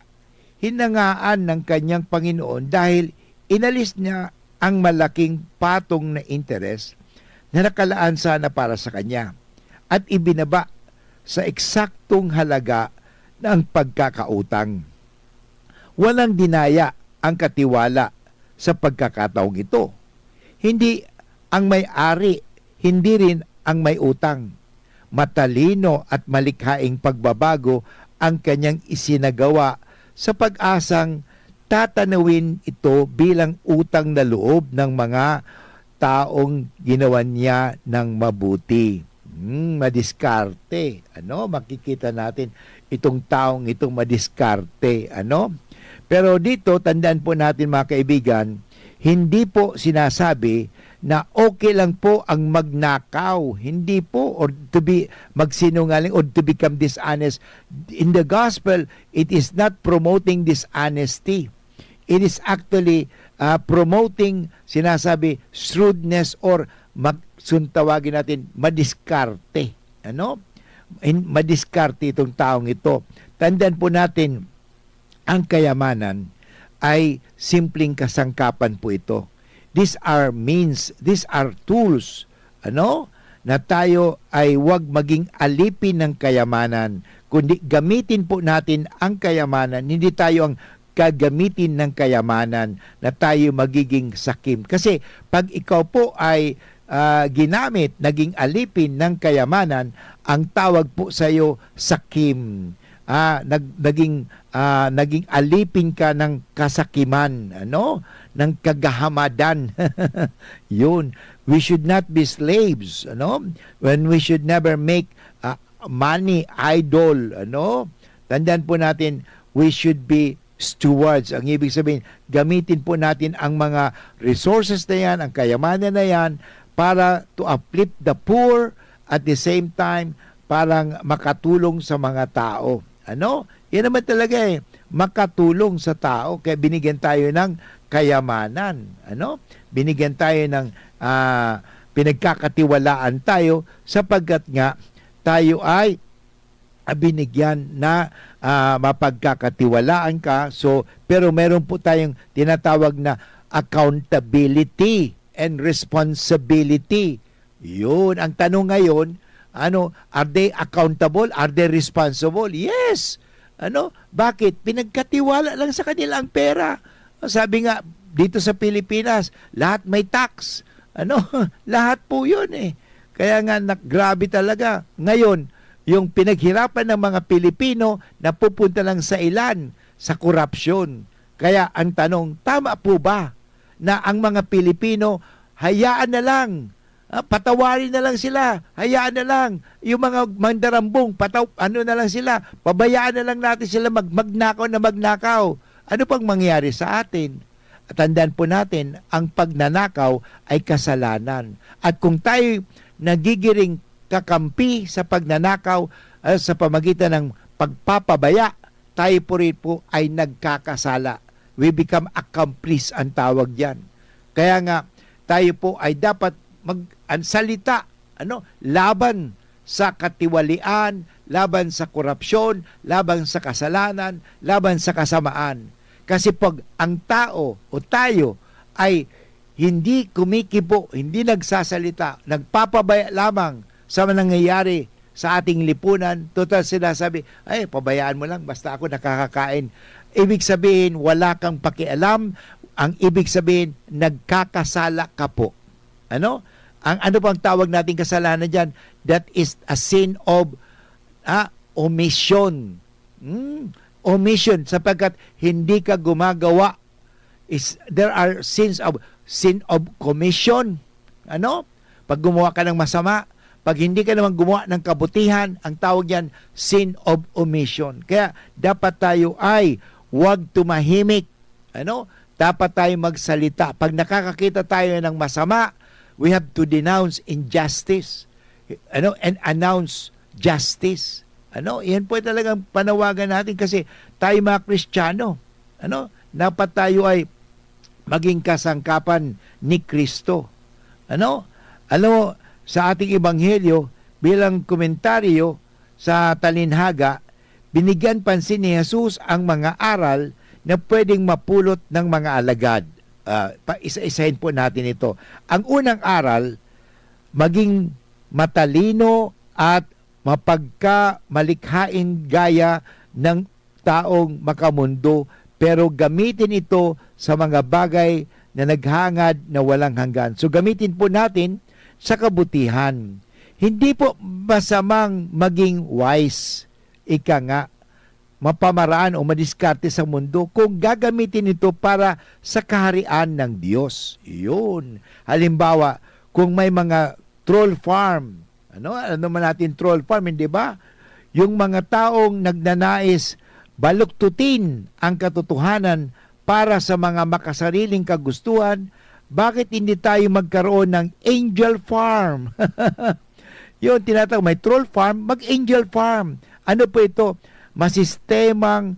hinangaan ng kanyang Panginoon dahil inalis niya ang malaking patong na interes na nakalaan sana para sa kanya at ibinaba sa eksaktong halaga ng pagkakautang. Walang dinaya ang katiwala sa pagkakataong ito. Hindi ang may-ari, hindi rin ang may utang. Matalino at malikhaing pagbabago ang kanyang isinagawa sa pag-asang tatanawin ito bilang utang na loob ng mga taong ginawa niya ng mabuti. Madiskarte. Makikita natin itong taong itong madiskarte. Pero dito, tandaan po natin mga kaibigan, hindi po sinasabi na okay lang po ang magnakaw. Hindi po, or to be magsinungaling or to become dishonest. In the gospel, it is not promoting dishonesty. It is actually promoting, sinasabi, shrewdness or tawagin natin, madiskarte. Ano? Madiskarte itong taong ito. Tandaan po natin, ang kayamanan ay simpleng kasangkapan po ito. These are means, these are tools, ano? Na tayo ay huwag maging alipin ng kayamanan, kundi gamitin po natin ang kayamanan, hindi tayo ang gagamitin ng kayamanan na tayo magiging sakim. Kasi pag ikaw po ay ginamit, naging alipin ng kayamanan, ang tawag po sa iyo sakim. Naging alipin ka ng kasakiman, ano? Ng kagahamadan. Yun. We should not be slaves, ano? When we should never make money idol, ano? Tandaan po natin, we should be stewards. Ang ibig sabihin, gamitin po natin ang mga resources na yan, ang kayamanan na yan, para to uplift the poor, at the same time, parang makatulong sa mga tao. Ano? Yan naman talaga makatulong sa tao. Kaya binigyan tayo ng kayamanan. Ano? Binigyan tayo ng pinagkakatiwalaan tayo sapagkat nga tayo ay binigyan na mapagkakatiwalaan ka. So, pero meron po tayong tinatawag na accountability and responsibility. Yun. Ang tanong ngayon, are they accountable? Are they responsible? Yes. Bakit? Pinagkatiwala lang sa kanila ang pera. Sabi nga, dito sa Pilipinas, lahat may tax. Lahat po yun Kaya nga, grabe talaga. Ngayon, yung pinaghirapan ng mga Pilipino napupunta lang sa ilan, sa korupsyon. Kaya ang tanong, tama po ba na ang mga Pilipino, hayaan na lang, patawarin na lang sila, hayaan na lang, yung mga mandarambong, na lang sila, pabayaan na lang natin sila magnakaw na magnakaw. Ano pang mangyari sa atin? At tandaan po natin, ang pagnanakaw ay kasalanan. At kung tayo nagigiring kakampi sa pagnanakaw sa pamagitan ng pagpapabaya, tayo po rin po ay nagkakasala. We become accomplice ang tawag diyan. Kaya nga tayo po ay dapat magsalita laban sa katiwalian, laban sa korupsyon, laban sa kasalanan, laban sa kasamaan. Kasi pag ang tao o tayo ay hindi kumikibo, hindi nagsasalita, nagpapabaya lamang sa nangyayari sa ating lipunan, total sinasabi, pabayaan mo lang, basta ako nakakakain. Ibig sabihin, wala kang pakialam. Ang ibig sabihin, nagkakasala ka po. Ano pang tawag nating kasalanan dyan? That is a sin of omission. Omission, sapagkat hindi ka gumagawa. There are sin of commission. Pag gumawa ka ng masama, pag hindi ka naman gumawa ng kabutihan, ang tawag yan, sin of omission. Kaya dapat tayo ay huwag tumahimik. Dapat tayo magsalita. Pag nakakakita tayo ng masama, we have to denounce injustice. And announce justice. Yan po talagang panawagan natin kasi tayo mga Kristiyano. Dapat tayo ay maging kasangkapan ni Kristo. Sa ating ebanghelyo, bilang komentaryo sa talinhaga, binigyan pansin ni Jesus ang mga aral na pwedeng mapulot ng mga alagad. Isa-isahin po natin ito. Ang unang aral, maging matalino at mapagkamalikhain gaya ng taong makamundo, pero gamitin ito sa mga bagay na naghangad na walang hanggan. So gamitin po natin sa kabutihan. Hindi po masamang maging wise, mapamaraan o madiskarte sa mundo kung gagamitin ito para sa kaharian ng Diyos. Yun. Halimbawa, kung may mga troll farm, ano man natin troll farm, hindi ba? Yung mga taong nagnanais baluktutin ang katotohanan para sa mga makasariling kagustuhan, bakit hindi tayo magkaroon ng angel farm? Yun, tinatawag, may troll farm, mag-angel farm. Ano po ito? Masistemang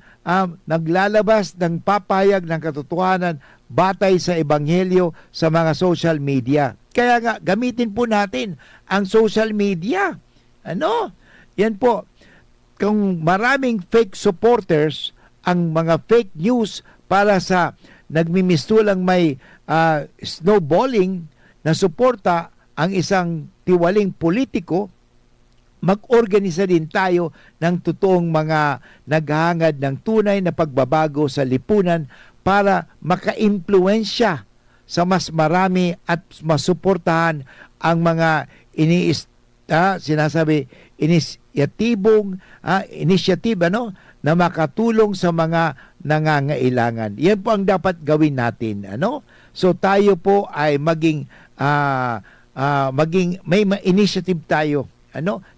naglalabas ng papayag ng katotohanan batay sa ebanghelyo sa mga social media. Kaya nga, gamitin po natin ang social media. Ano? Yan po. Kung maraming fake supporters, ang mga fake news para sa nagmimistulang may snowballing na suporta ang isang tiwaling politiko, mag-organisa din tayo ng totoong mga naghahangad ng tunay na pagbabago sa lipunan para maka-impluwensya sa mas marami at masuportahan ang mga initiative na makatulong sa mga nangangailangan. Yan po ang dapat gawin natin, So tayo po ay maging may initiative tayo,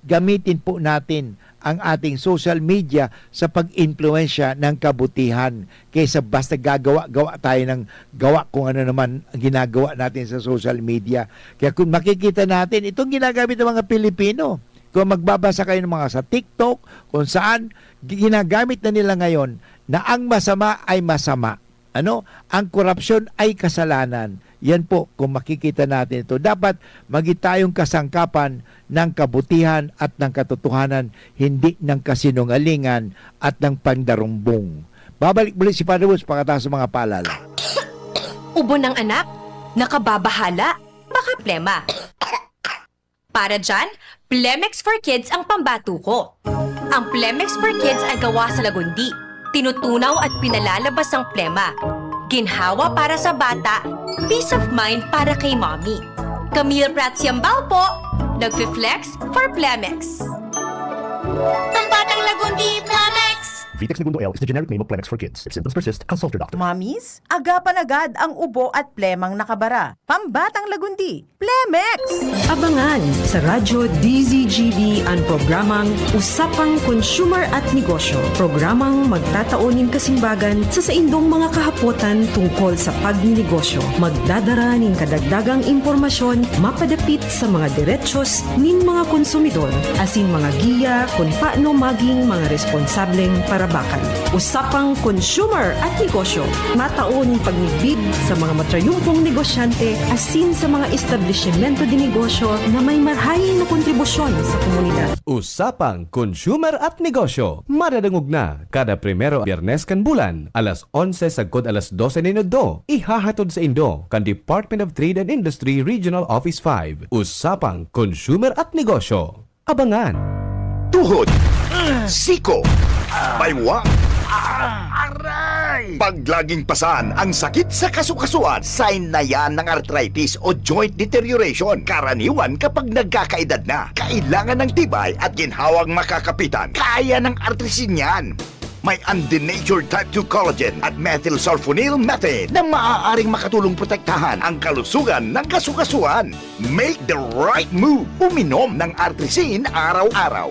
Gamitin po natin ang ating social media sa pag-impluwensya ng kabutihan kaysa basta gawa tayo ng gawa kung ano naman ang ginagawa natin sa social media. Kaya kung makikita natin, itong ginagamit ng mga Pilipino, kung magbabasa kayo ng mga sa TikTok, kung saan ginagamit na nila ngayon na ang masama ay masama. Ang korupsyon ay kasalanan. Yan po, kung makikita natin ito, dapat maging tayong kasangkapan ng kabutihan at ng katotohanan, hindi ng kasinungalingan at ng pandarumbong. Babalik muli si Father Woods pagkatapos ng mga paalala. Ubo ng anak? Nakababahala? Baka plema. Para dyan, Plemex for Kids ang pambato ko. Ang Plemex for Kids ay gawa sa lagundi. Tinutunaw at pinalalabas ang plema. Ginhawa para sa bata, peace of mind para kay mommy. Camille Prats Yambao po, nagfi-flex for Plemex. Pambatang lagundi, Plemex! Vitex Segundo L is the generic name of Plemex for kids. If symptoms persist, consult your doctor. Mommies, agapan agad ang ubo at plemang nakabara. Pambatang lagundi, Plemex! Abangan sa Radyo DZGB ang programang Usapang Consumer at Negosyo. Programang magtataunin kasimbagan sa saindong mga kahapotan tungkol sa pagninegosyo. Magdadara ning kadagdagang impormasyon mapadapit sa mga diretsos nin mga konsumidor asin mga giya kung paano maging mga responsableng para Usapang Consumer at Negosyo. Mataon pagnibid sa mga matrayumpong negosyante asin sa mga establishmento de negosyo na may marhayin na kontribusyon sa komunidad. Usapang Consumer at Negosyo. Madadangog na kada primero Biyernes kan bulan, alas 11 sagkod alas 12 minuto. Ihahatod sa Indo kan Department of Trade and Industry Regional Office 5. Usapang Consumer at Negosyo. Abangan! Tuhod, siko, baywa, aray! Pag laging pasan ang sakit sa kasukasuan, sign na yan ng arthritis o joint deterioration. Karaniwan kapag nagkakaedad na, kailangan ng tibay at ginhawang makakapitan. Kaya ng artrisin yan. May undenatured type 2 collagen at methylsulfonyl methane na maaaring makatulong protektahan ang kalusugan ng kasukasuan. Make the right move. Uminom ng artrisin araw-araw.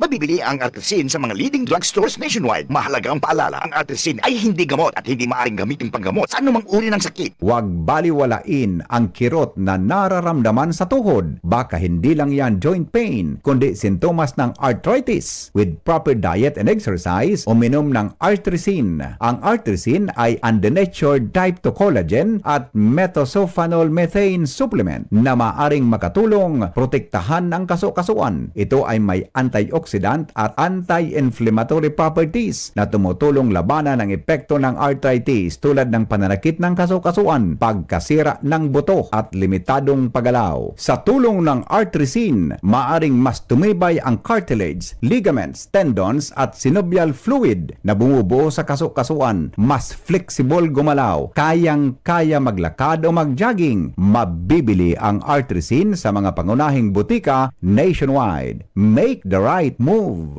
Mabibili ang artrisin sa mga leading drugstores nationwide. Mahalagang paalala, ang artrisin ay hindi gamot at hindi maaaring gamitin panggamot sa anumang uri ng sakit. Huwag baliwalain ang kirot na nararamdaman sa tuhod. Baka hindi lang yan joint pain, kundi sintomas ng arthritis. With proper diet and exercise, uminom ng artrisin. Ang artrisin ay undenatured type 2 collagen at methylsulfonyl methane supplement na maaaring makatulong protektahan ang kasukasuan. Ito ay may antioxidant at anti-inflammatory properties na tumutulong labanan ang epekto ng arthritis tulad ng pananakit ng kasukasuan, pagkasira ng buto at limitadong paggalaw. Sa tulong ng artrisin, maaring mas tumibay ang cartilage, ligaments, tendons at synovial fluid na bumubuo sa kasukasuan, mas flexible gumalaw, kayang-kaya maglakad o mag-jogging. Mabibili ang artrisin sa mga pangunahing butika nationwide. Make the right move.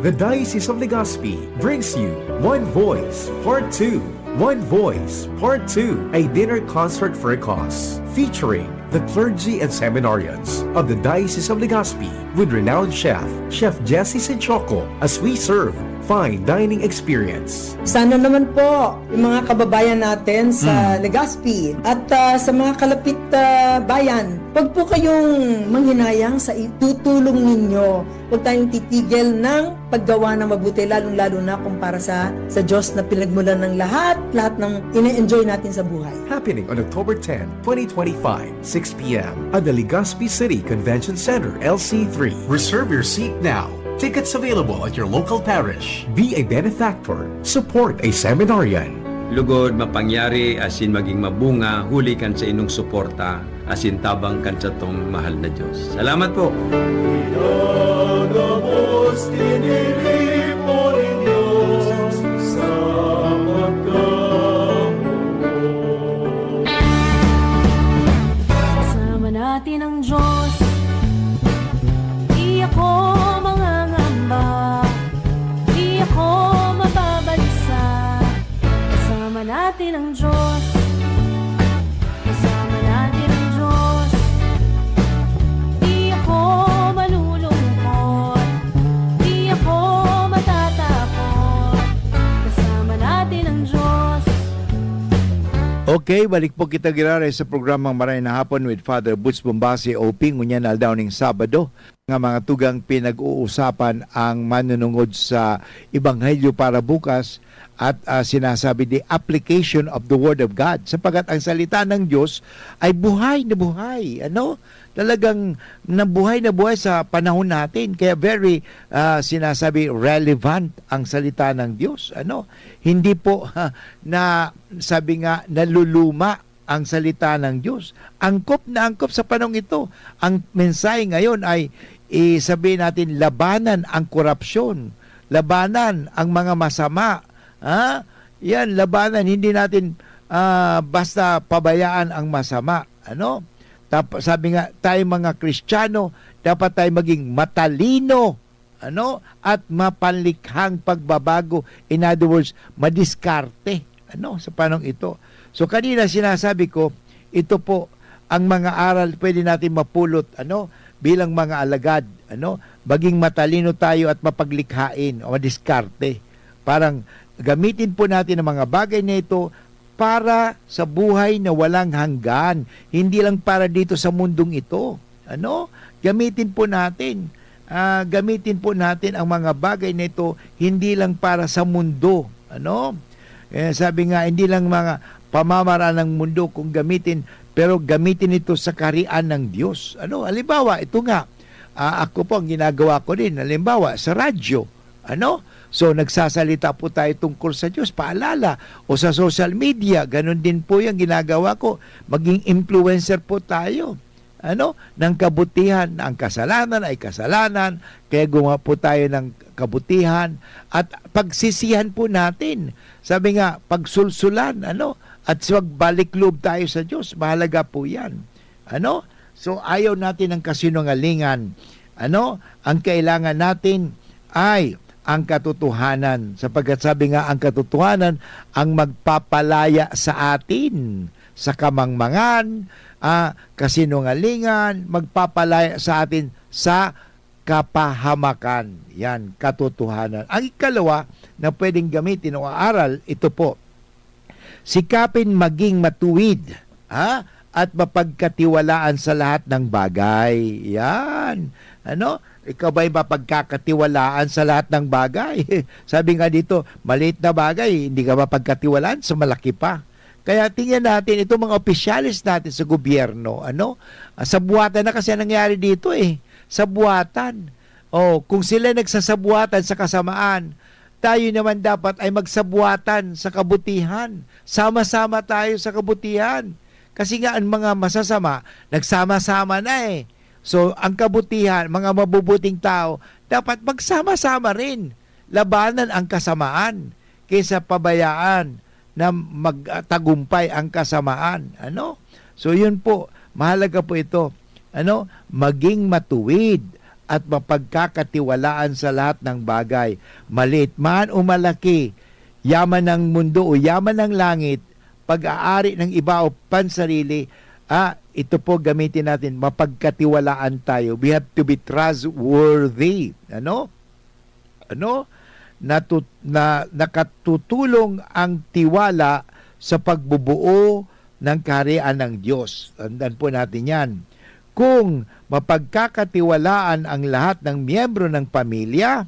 The Diocese of Legazpi brings you One Voice Part 2. One Voice Part 2, a dinner concert for a cause, featuring the clergy and seminarians of the Diocese of Legazpi with renowned chef Jesse Senchoco, as we serve fine dining experience. Sana naman po yung mga kababayan natin sa Legazpi at sa mga kalapit bayan, wag po kayong manghinayang sa itutulong ninyo. Huwag tayong titigil ng paggawa ng mabuti, lalong-lalo na kumpara sa Diyos na pinagmulan ng lahat ng ine-enjoy natin sa buhay. Happening on October 10, 2025, 6 p.m. at the Legazpi City Convention Center, LC3. Reserve your seat now. Tickets available at your local parish. Be a benefactor. Support a seminarian. Lugod mapangyari asin maging mabunga huli kan sa inong suporta asin tabang kan sa tong mahal na Diyos. Salamat po. Kasama natin ang Diyos. Di ako mangangamba. Di ako mababalisa. Kasama natin ang Diyos. Kasama natin ang Diyos. Di ako malulungkot. Di ako matatakot. Kasama natin ang Diyos. Okay, balik po kita girare sa programang Maray na Hapon with Father Butch Bombasi Oping ngunyan aldaw ning Sabado nga mga tugang pinag-uusapan ang manunungod sa Ebanghelyo para bukas at sinasabi the application of the Word of God sapagat ang salita ng Diyos ay buhay na buhay. Talagang nabuhay na buhay sa panahon natin. Kaya very sinasabi relevant ang salita ng Diyos. Hindi po na sabi nga naluluma ang salita ng Diyos. Angkop na angkop sa panahon ito. Ang mensahe ngayon ay sabihin natin labanan ang korupsyon, labanan ang mga masama. Yan, labanan, hindi natin basta pabayaan ang masama. Sabi nga, tayo mga Kristiyano, dapat tayo maging matalino, at mapanlikhang pagbabago. In other words, madiskarte, sa panahon ito. So kanina sinasabi ko, ito po ang mga aral pwede natin mapulot, bilang mga alagad, maging matalino tayo at mapaglikhain o madiskarte. Parang gamitin po natin ang mga bagay na ito para sa buhay na walang hanggan. Hindi lang para dito sa mundong ito. Gamitin po natin. Gamitin po natin ang mga bagay na ito hindi lang para sa mundo. Sabi nga, hindi lang mga pamamaraan ng mundo kung gamitin, pero gamitin ito sa kaharian ng Diyos. Halimbawa, ito nga, ako po ang ginagawa ko din. Halimbawa, sa radyo. So, nagsasalita po tayo tungkol sa Diyos, paalala, o sa social media, ganun din po yung ginagawa ko. Maging influencer po tayo, ng kabutihan. Ang kasalanan ay kasalanan, kaya gumawa po tayo ng kabutihan, at pagsisihan po natin. Sabi nga, pagsulsulan, at magbalik loob tayo sa Diyos, mahalaga po yan. So, ayaw natin ng kasinungalingan. Ang kailangan natin ay ang katotohanan. Sapagkat sabi nga, ang katotohanan ang magpapalaya sa atin sa kamangmangan, kasinungalingan, magpapalaya sa atin sa kapahamakan. Yan, katotohanan. Ang ikalawa na pwedeng gamitin o aral, ito po, sikapin maging matuwid, at mapagkatiwalaan sa lahat ng bagay. Yan. Ikaw ba'y mapagkakatiwalaan sa lahat ng bagay? Sabi nga dito, maliit na bagay, hindi ka mapagkatiwalaan sa malaki pa. Kaya tingnan natin, itong mga opisyalis natin sa gobyerno, sa buwatan na kasi nangyari dito sa buwatan. Kung sila nagsasabuatan sa kasamaan, tayo naman dapat ay magsabuatan sa kabutihan. Sama-sama tayo sa kabutihan. Kasi nga ang mga masasama, nagsama-sama na So, ang kabutihan, mga mabubuting tao, dapat magsama-sama rin. Labanan ang kasamaan kaysa pabayaan na magtagumpay ang kasamaan. So, yun po, mahalaga po ito. Maging matuwid at mapagkakatiwalaan sa lahat ng bagay. Maliit man o malaki, yaman ng mundo o yaman ng langit, pag-aari ng iba o pansarili, ito po gamitin natin, mapagkatiwalaan tayo. We have to be trustworthy. nakatutulong ang tiwala sa pagbubuo ng kaharian ng Diyos. Tandaan po natin yan. Kung mapagkakatiwalaan ang lahat ng miyembro ng pamilya,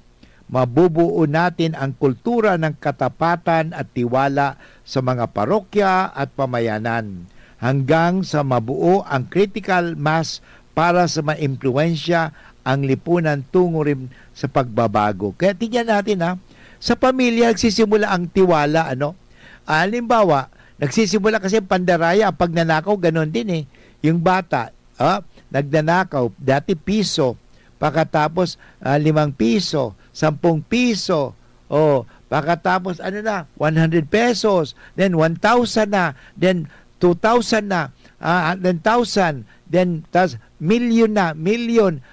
mabubuo natin ang kultura ng katapatan at tiwala sa mga parokya at pamayanan hanggang sa mabuo ang critical mass para sa maimpluwensya ang lipunan tungo rin sa pagbabago. Kaya tingnan natin sa pamilya nagsisimula ang tiwala, halimbawa, nagsisimula kasi ang pandaraya, ang pagnanakaw, ganon din Yung bata, nagnanakaw, dati piso, pagkatapos 5 piso, 10 piso, pagkatapos 100 pesos, then 1,000 na, then 2,000 na, 10,000, then million na,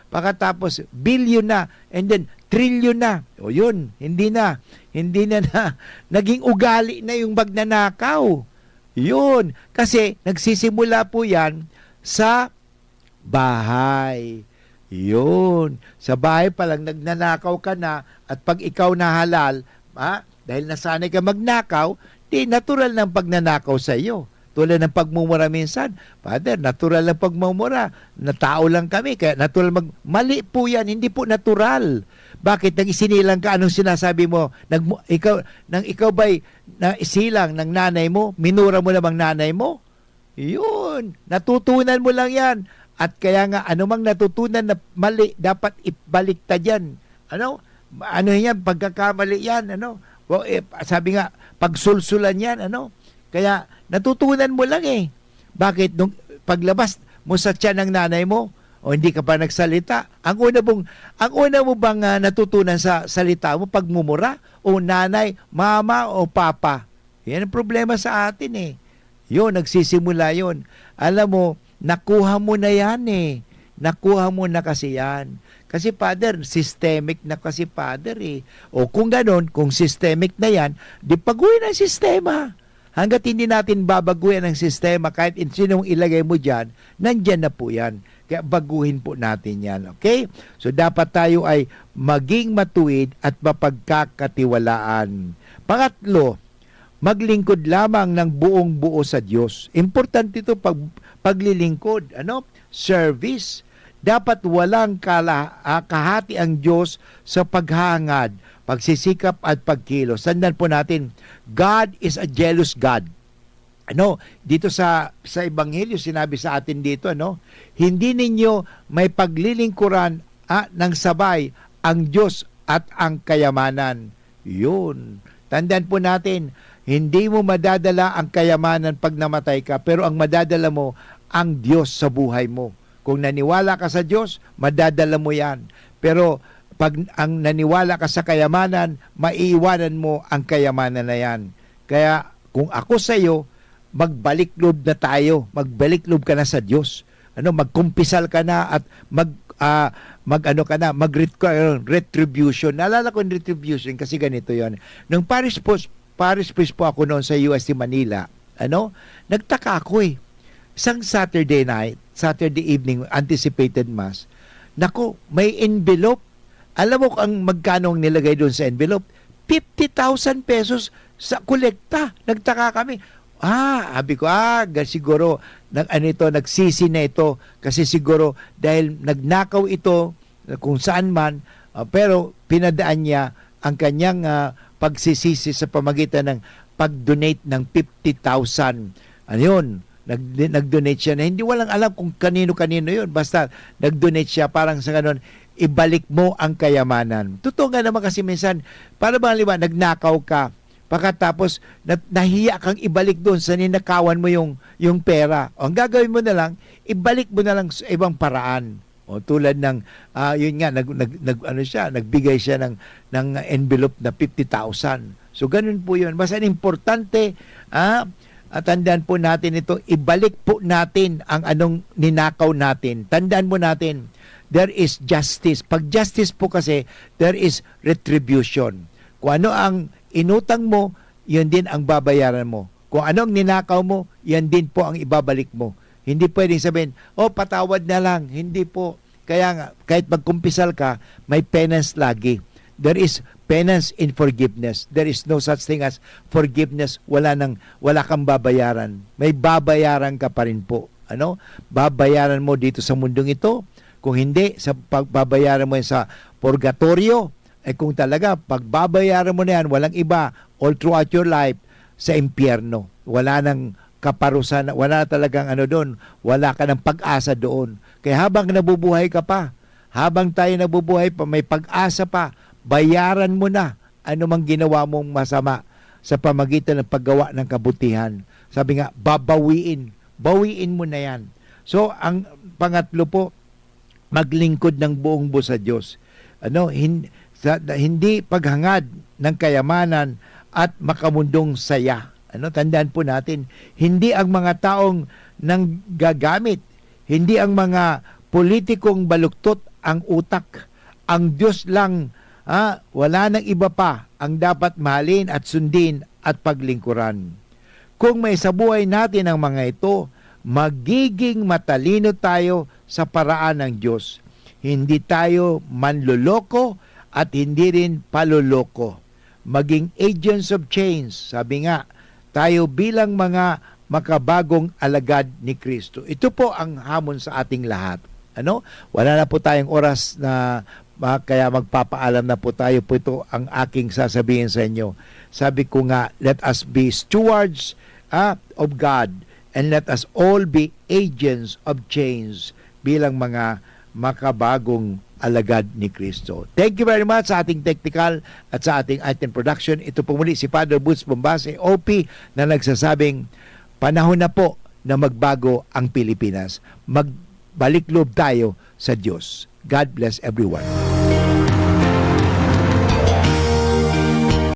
pagkatapos billion na, and then trillion na. O yun, hindi na naging ugali na yung magnanakaw. Yun, kasi nagsisimula po yan sa bahay. Yun, sa bahay pa lang nagnanakaw ka na, at pag ikaw na halal, dahil nasanay ka magnakaw, di natural ng pagnanakaw sa iyo. Tulad ng pagmumura minsan, Father, natural lang pagmumura. Na tao lang kami, kaya natural mali po yan, hindi po natural. Bakit? Nang isinilang ka, anong sinasabi mo? Ikaw ba'y isilang ng nanay mo? Minura mo namang nanay mo? Yun, natutunan mo lang yan. At kaya nga, anumang natutunan na mali, dapat ibaliktad yan. Ano yan? Pagkakamali yan. Well, sabi nga, pagsulsulan yan. Kaya, natutunan mo lang Bakit? Nung paglabas mo sa tiyan ng nanay mo, o hindi ka pa nagsalita, ang una mo bang natutunan sa salita mo, pagmumura? O nanay, mama, o papa? Yan ang problema sa atin Yun, nagsisimula yun. Alam mo, nakuha mo na yan Nakuha mo na kasi yan. Kasi Father, systemic na kasi Father O kung ganon, kung systemic na yan, di paguhin ang sistema. Hanggat hindi natin babaguhin ang sistema, kahit sinong ilagay mo dyan, nandyan na po yan. Kaya baguhin po natin yan. Okay? So dapat tayo ay maging matuwid at mapagkakatiwalaan. Pangatlo, maglingkod lamang ng buong buo sa Diyos. Importante ito paglilingkod. Service. Dapat walang kahati ang Diyos sa paghangad, pagsisikap at pagkilos. Tandaan po natin, God is a jealous God. Dito sa Ebanghelyo, sinabi sa atin dito, hindi ninyo may paglilingkuran ng sabay ang Diyos at ang kayamanan. Yun. Tandaan po natin, hindi mo madadala ang kayamanan pag namatay ka, pero ang madadala mo, ang Diyos sa buhay mo. Kung naniwala ka sa Diyos, madadala mo yan. Pero pag ang naniwala ka sa kayamanan, maiiwanan mo ang kayamanan na yan. Kaya kung ako sa iyo, magbalik loob na tayo. Magbalik loob ka na sa Diyos. Magkumpisal ka na at mag-retribution. Naalala ko yung retribution kasi ganito yon. Nung parish priest po ako noon sa UST Manila, nagtaka ako Isang Saturday evening, anticipated mass. Naku, may envelope. Alam mo kung magkano ang nilagay doon sa envelope? 50,000 pesos sa kolekta. Nagtaka kami. Sabi ko, siguro, nagsisi na ito. Kasi siguro, dahil nagnakaw ito, kung saan man, pero pinadaan niya ang kanyang pagsisisi sa pamagitan ng pag-donate ng 50,000. Nag-donate siya na hindi walang alam kung kanino-kanino yun. Basta nag-donate siya parang sa ganun, ibalik mo ang kayamanan. Totoo nga naman kasi minsan, para bang nagnakaw ka, pagkatapos nahiya kang ibalik doon sa ninakawan mo yung pera. O, ang gagawin mo na lang, ibalik mo na lang sa ibang paraan. O, tulad ng, yun nga, nagbigay siya ng envelope na 50,000. So, ganun po yun. Basta importante, at tandaan po natin ito, ibalik po natin ang anong ninakaw natin. Tandaan po natin, there is justice. Pag justice po kasi, there is retribution. Kung ano ang inutang mo, yun din ang babayaran mo. Kung ano ang ninakaw mo, yan din po ang ibabalik mo. Hindi pwedeng sabihin, patawad na lang. Hindi po. Kaya nga, kahit magkumpisal ka, may penance lagi. There is penance in forgiveness. There is no such thing as forgiveness. Wala kang babayaran. May babayaran ka pa rin po. Ano? Babayaran mo dito sa mundong ito. Kung hindi, sa pagbabayaran mo yan sa purgatorio, kung talaga, pagbabayaran mo na yan, walang iba, all throughout your life, sa impyerno. Wala nang kaparusahan, wala talagang doon, wala ka ng pag-asa doon. Kaya habang nabubuhay ka pa, habang tayo nabubuhay pa, may pag-asa pa, bayaran mo na anumang ginawa mong masama sa pamagitan ng paggawa ng kabutihan. Sabi nga, bawiin mo na yan. So, ang pangatlo po, maglingkod ng buong buo sa Diyos. Hindi paghangad ng kayamanan at makamundong saya. Tandaan po natin, hindi ang mga taong nang gagamit, hindi ang mga politikong baluktot ang utak. Ang Diyos lang, wala nang iba pa ang dapat mahalin at sundin at paglingkuran. Kung may sa buhay natin ang mga ito, magiging matalino tayo sa paraan ng Diyos. Hindi tayo manloloko at hindi rin paloloko. Maging agents of change. Sabi nga, tayo bilang mga makabagong alagad ni Kristo. Ito po ang hamon sa ating lahat. Wala na po tayong oras na kaya magpapaalam na po tayo. Po ito ang aking sasabihin sa inyo. Sabi ko nga, let us be stewards of God and let us all be agents of change bilang mga makabagong alagad ni Kristo. Thank you very much sa ating technical at sa ating item production. Ito po muli si Father Boots Bombase, OP, na nagsasabing panahon na po na magbago ang Pilipinas. Magbalik loob tayo sa Diyos. God bless everyone.